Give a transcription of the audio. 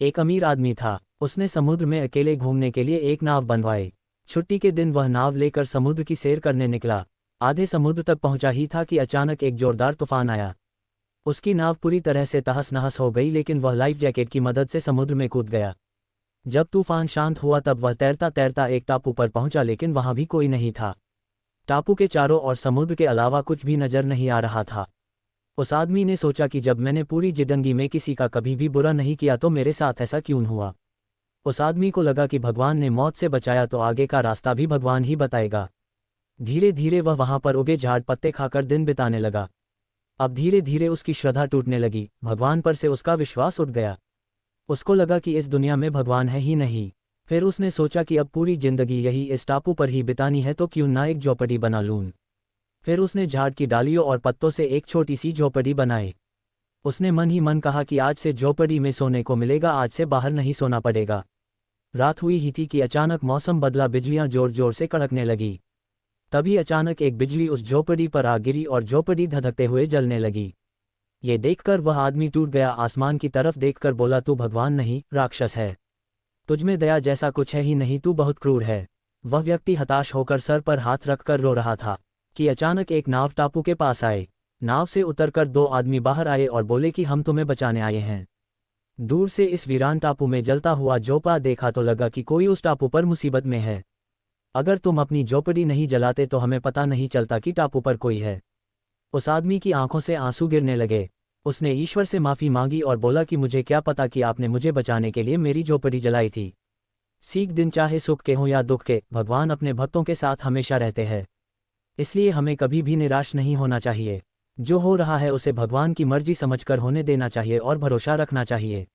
एक अमीर आदमी था। उसने समुद्र में अकेले घूमने के लिए एक नाव बनवाई। छुट्टी के दिन वह नाव लेकर समुद्र की सैर करने निकला। आधे समुद्र तक पहुंचा ही था कि अचानक एक जोरदार तूफान आया। उसकी नाव पूरी तरह से तहस नहस हो गई, लेकिन वह लाइफ जैकेट की मदद से समुद्र में कूद गया। जब तूफान शांत हुआ तब वह तैरता तैरता एक टापू पर पहुंचा, लेकिन वहां भी कोई नहीं था। टापू के चारों ओर समुद्र के अलावा कुछ भी नजर नहीं आ रहा था। उस आदमी ने सोचा कि जब मैंने पूरी जिंदगी में किसी का कभी भी बुरा नहीं किया तो मेरे साथ ऐसा क्यों हुआ। उस आदमी को लगा कि भगवान ने मौत से बचाया तो आगे का रास्ता भी भगवान ही बताएगा। धीरे धीरे वह वहां पर उगे झाड़ पत्ते खाकर दिन बिताने लगा। अब धीरे धीरे उसकी श्रद्धा टूटने लगी, भगवान पर से उसका विश्वास उठ गया। उसको लगा कि इस दुनिया में भगवान है ही नहीं। फिर उसने सोचा कि अब पूरी जिंदगी यही इस टापू पर ही बितानी है तो क्यों ना एक झोपड़ी बना लूं। फिर उसने झाड़ की डालियों और पत्तों से एक छोटी सी झोपड़ी बनाई। उसने मन ही मन कहा कि आज से झोपड़ी में सोने को मिलेगा, आज से बाहर नहीं सोना पड़ेगा। रात हुई ही थी कि अचानक मौसम बदला, बिजलियां जोर जोर से कड़कने लगी। तभी अचानक एक बिजली उस झोपड़ी पर आ गिरी और झोपड़ी धधकते हुए जलने लगी। ये देखकर वह आदमी टूट गया। आसमान की तरफ देखकर बोला, तू भगवान नहीं, राक्षस है। तुझमें दया जैसा कुछ है ही नहीं, तू बहुत क्रूर है। वह व्यक्ति हताश होकर सर पर हाथ रखकर रो रहा था कि अचानक एक नाव टापू के पास आए। नाव से उतरकर दो आदमी बाहर आए और बोले कि हम तुम्हें बचाने आए हैं। दूर से इस वीरान टापू में जलता हुआ झोपड़ा देखा तो लगा कि कोई उस टापू पर मुसीबत में है। अगर तुम अपनी झोपड़ी नहीं जलाते तो हमें पता नहीं चलता कि टापू पर कोई है। उस आदमी की आंखों से आंसू गिरने लगे। उसने ईश्वर से माफी मांगी और बोला कि मुझे क्या पता कि आपने मुझे बचाने के लिए मेरी झोपड़ी जलाई थी। सीख दिन चाहे सुख के हों या दुख के, भगवान अपने भक्तों के साथ हमेशा रहते हैं। इसलिए हमें कभी भी निराश नहीं होना चाहिए। जो हो रहा है उसे भगवान की मर्जी समझकर होने देना चाहिए और भरोसा रखना चाहिए।